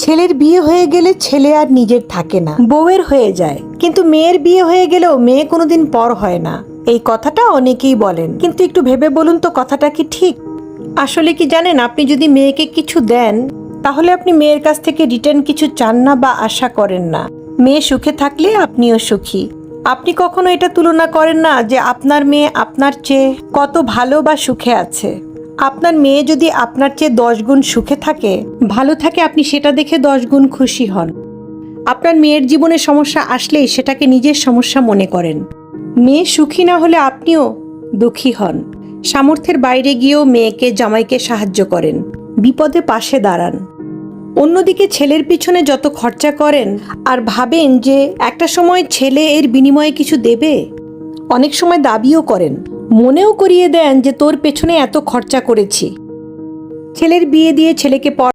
ছেলের বিয়ে হয়ে গেলে ছেলে আর নিজের থাকে না, বউয়ের হয়ে যায়। কিন্তু মেয়ের বিয়ে হয়ে গেলেও মেয়ে কোনোদিন পর হয় না। এই কথাটা অনেকেই বলেন, কিন্তু একটু ভেবে বলুন তো কথাটা কি ঠিক? আসলে কি জানেন, আপনি যদি মেয়েকে কিছু দেন তাহলে আপনি মেয়ের কাছ থেকে রিটার্ন কিছু চান না বা আশা করেন না। মেয়ে সুখে থাকলে আপনিও সুখী। আপনি কখনো এটা তুলনা করেন না যে আপনার মেয়ে আপনার চেয়ে কত ভালো বা সুখে আছে। আপনার মেয়ে যদি আপনার চেয়ে 10 গুণ সুখে থাকে, ভালো থাকে, আপনি সেটা দেখে 10 গুণ খুশি হন। আপনার মেয়ের জীবনে সমস্যা আসলেই সেটাকে নিজের সমস্যা মনে করেন। মেয়ে সুখী না হলে আপনিও দুঃখী হন। সামর্থ্যের বাইরে গিয়েও মেয়েকে জামাইকে সাহায্য করেন, বিপদে পাশে দাঁড়ান। অন্যদিকে ছেলের পিছনে যত খরচা করেন আর ভাবেন যে একটা সময় ছেলে এর বিনিময়ে কিছু দেবে, অনেক সময় দাবিও করেন, মনেও করিয়ে দেন যে তোর পেছনে এত খরচা করেছি। ছেলের বিয়ে দিয়ে ছেলেকে